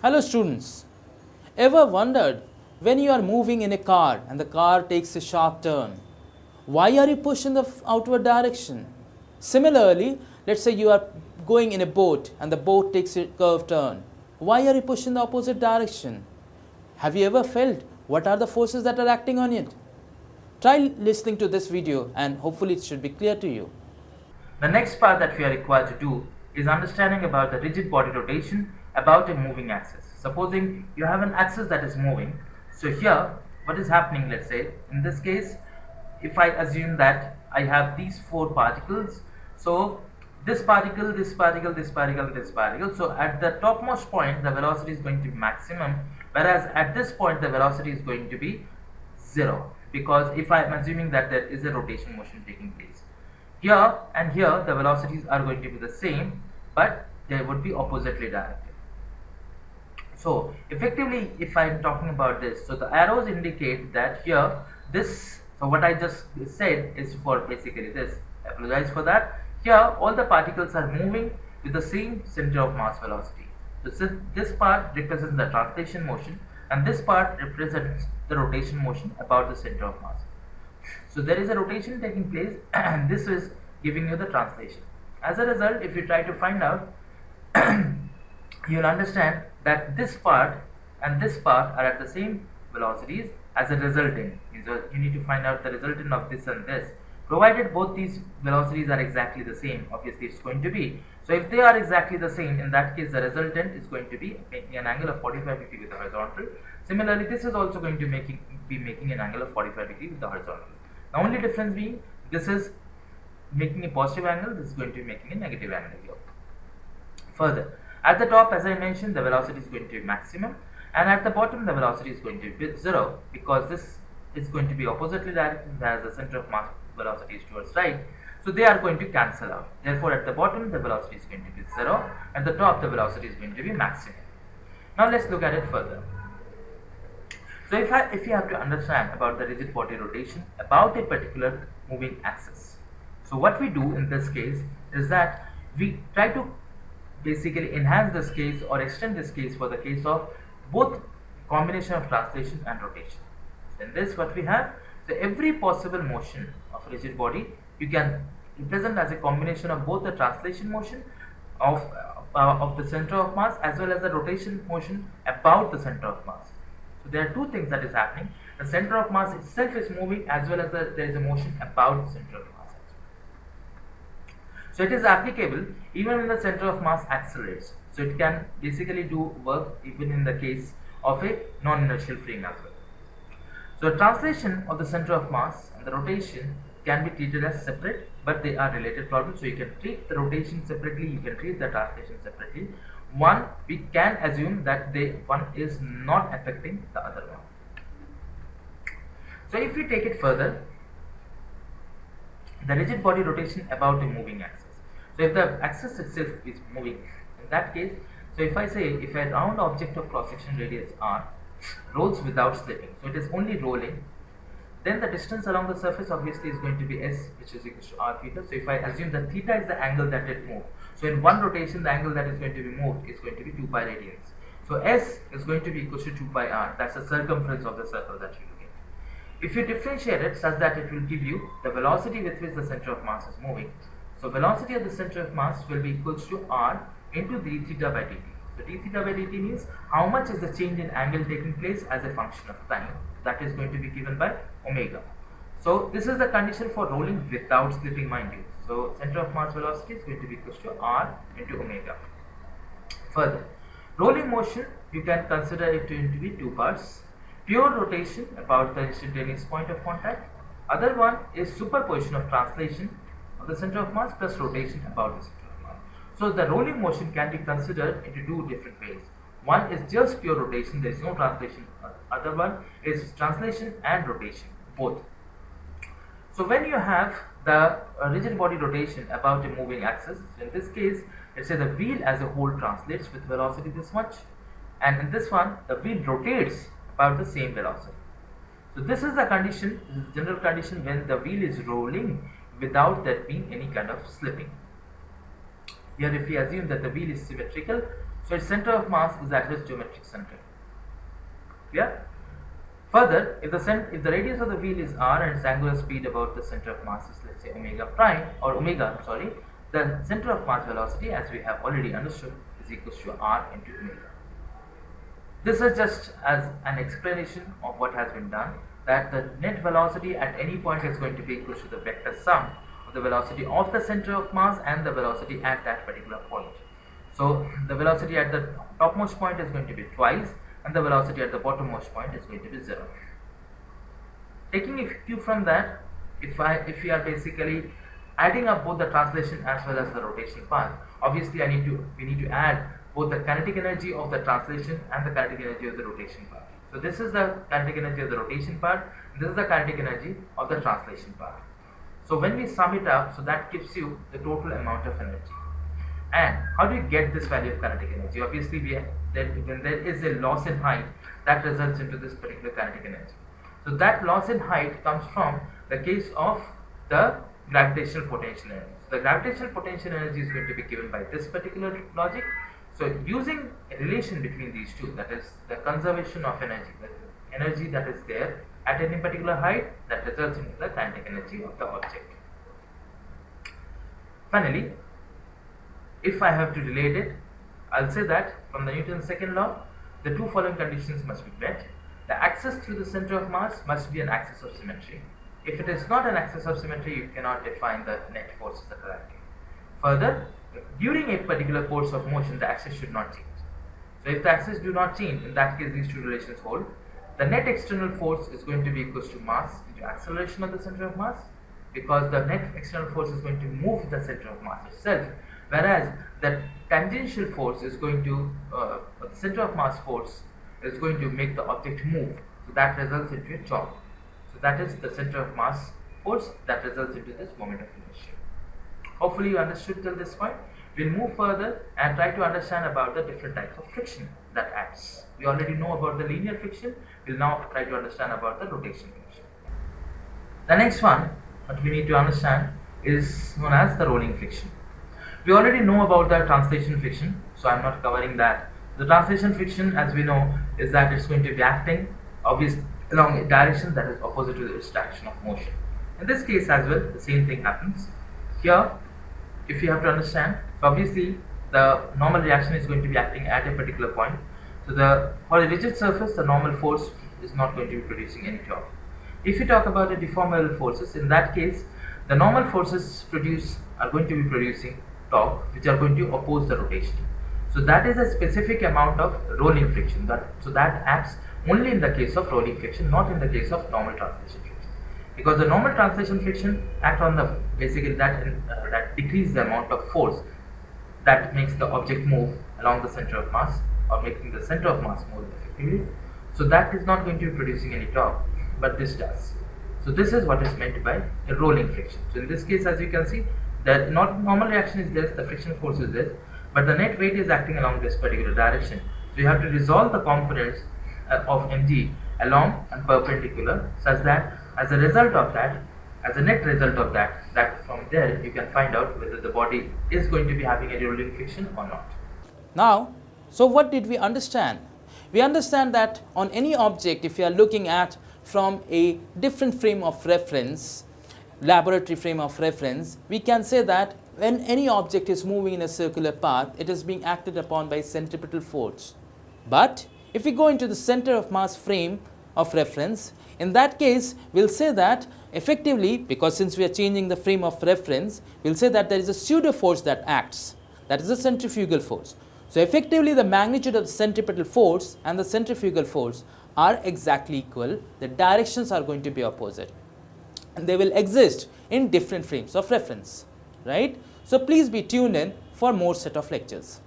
Hello students, ever wondered when you are moving in a car and the car takes a sharp turn, why are you pushed in the outward direction? Similarly, let's say you are going in a boat and the boat takes a curved turn, why are you pushed in the opposite direction? Have you ever felt what are the forces that are acting on it? Try listening to this video and hopefully it should be clear to you. The next part that we are required to do is understanding about the rigid body rotation about a moving axis. Supposing you have an axis that is moving, so here what is happening, let's say in this case, if I assume that I have these four particles, so this particle, this particle, this particle, this particle, so at the topmost point the velocity is going to be maximum, whereas at this point the velocity is going to be 0, because if I am assuming that there is a rotation motion taking place. Here and here the velocities are going to be the same, but they would be oppositely directed. So effectively, if I am talking about this, so the arrows indicate that here this, so what I just said is for basically this. I apologize for that. Here all the particles are moving with the same center of mass velocity. So this part represents the translation motion and this part represents the rotation motion about the center of mass. So there is a rotation taking place and this is giving you the translation. As a result, if you try to find out, you will understand that this part and this part are at the same velocities as a resultant. So you need to find out the resultant of this and this. Provided both these velocities are exactly the same, obviously it's going to be. So if they are exactly the same, in that case the resultant is going to be making an angle of 45 degree with the horizontal. Similarly, this is also going to be making an angle of 45 degree with the horizontal. The only difference being this is making a positive angle, this is going to be making a negative angle here. Further, at the top, as I mentioned, the velocity is going to be maximum, and at the bottom the velocity is going to be 0, because this is going to be oppositely directed as the center of mass velocity is towards right. So they are going to cancel out. Therefore, at the bottom the velocity is going to be 0, at the top the velocity is going to be maximum. Now let's look at it further. So if you have to understand about the rigid body rotation about a particular moving axis, so what we do in this case is that we try to basically enhance this case or extend this case for the case of both combination of translation and rotation. So in this what we have, so every possible motion of rigid body you can represent as a combination of both the translation motion of the center of mass as well as the rotation motion about the center of mass. So there are two things that is happening. The center of mass itself is moving as well as there is a motion about the center of mass. So it is applicable even when the center of mass accelerates. So it can basically do work even in the case of a non-inertial frame as well. So translation of the center of mass and the rotation can be treated as separate, but they are related problems. So you can treat the rotation separately, you can treat the translation separately. One, we can assume that one is not affecting the other one. So if we take it further, the rigid body rotation about a moving axis. So if the axis itself is moving, in that case, so if I say if a round object of cross-section radius r rolls without slipping, so it is only rolling, then the distance along the surface obviously is going to be s, which is equal to r theta. So if I assume that theta is the angle that it moved, so in one rotation the angle that is going to be moved is going to be 2 pi radians. So s is going to be equal to 2 pi r. That's the circumference of the circle that you look at. If you differentiate it such that it will give you the velocity with which the center of mass is moving, so velocity of the center of mass will be equal to r into d theta by dt. So d theta by dt means how much is the change in angle taking place as a function of time. That is going to be given by omega. So this is the condition for rolling without slipping, mind you. So center of mass velocity is going to be equal to r into omega. Further, rolling motion you can consider it to be two parts. Pure rotation about the instantaneous point of contact. Other one is superposition of translation of the center of mass plus rotation about the center of mass. So the rolling motion can be considered into two different ways. One is just pure rotation, there is no translation. Other one is translation and rotation, both. So when you have the rigid body rotation about a moving axis, so in this case, let's say the wheel as a whole translates with velocity this much, and in this one, the wheel rotates about the same velocity. So this is the condition, this is the general condition when the wheel is rolling without there being any kind of slipping. Here if we assume that the wheel is symmetrical, so So its center of mass is at its geometric center. Clear? Further, if the radius of the wheel is r and its angular speed about the center of mass is, let's say, omega prime or omega, the center of mass velocity, as we have already understood, is equals to r into omega. This is just as an explanation of what has been done, that the net velocity at any point is going to be equal to the vector sum of the velocity of the center of mass and the velocity at that particular point. So the velocity at the topmost point is going to be twice, and the velocity at the bottommost point is going to be 0. Taking a cue from that, if we are basically adding up both the translation as well as the rotation path, obviously we need to add both the kinetic energy of the translation and the kinetic energy of the rotation path. So this is the kinetic energy of the rotation part, and this is the kinetic energy of the translation part. So when we sum it up, so that gives you the total amount of energy. And how do you get this value of kinetic energy? Obviously, when there is a loss in height, that results into this particular kinetic energy. So that loss in height comes from the case of the gravitational potential energy. So the gravitational potential energy is going to be given by this particular logic. So using a relation between these two, that is the conservation of energy, the energy that is there at any particular height, that results into the kinetic energy of the object. Finally, if I have to relate it, I'll say that from the Newton's second law, the two following conditions must be met. The axis through the center of mass must be an axis of symmetry. If it is not an axis of symmetry, you cannot define the net forces that are acting. Further, during a particular course of motion, the axis should not change. So if the axis do not change, in that case these two relations hold. The net external force is going to be equals to mass into acceleration of the center of mass, because the net external force is going to move the center of mass itself, whereas the tangential force is going to, the center of mass force is going to make the object move. So that results into a job. So that is the center of mass force that results into this moment of inertia. Hopefully you understood till this point. We'll move further and try to understand about the different types of friction that acts. We already know about the linear friction. We'll now try to understand about the rotational friction. The next one that we need to understand is known as the rolling friction. We already know about the translation friction, so I'm not covering that. The translation friction, as we know, is that it's going to be acting obviously along a direction that is opposite to its direction of motion. In this case as well, the same thing happens. Here, if you have to understand, so obviously the normal reaction is going to be acting at a particular point. So for a rigid surface, the normal force is not going to be producing any torque. If you talk about the deformable forces, in that case, the normal forces are going to be producing torque, which are going to oppose the rotation. So that is a specific amount of rolling friction. So that acts only in the case of rolling friction, not in the case of normal translation friction. Because the normal translation friction acts on the basically that decrease the amount of force that makes the object move along the center of mass, or making the center of mass move effectively. So that is not going to be producing any torque, but this does. So this is what is meant by a rolling friction. So in this case, as you can see, the normal reaction is this, the friction force is this, but the net weight is acting along this particular direction. So you have to resolve the components of mg along and perpendicular, such that as a result of that, as a net result of that from there you can find out whether the body is going to be having a rolling friction or not. Now, so what did we understand? We understand that on any object, if you are looking at from a different frame of reference, laboratory frame of reference, we can say that when any object is moving in a circular path, it is being acted upon by centripetal force. But if we go into the center of mass frame of reference, in that case, we'll say that effectively, because since we are changing the frame of reference, we'll say that there is a pseudo force that acts, that is a centrifugal force. So effectively, the magnitude of the centripetal force and the centrifugal force are exactly equal. The directions are going to be opposite, and they will exist in different frames of reference, right? So please be tuned in for more set of lectures.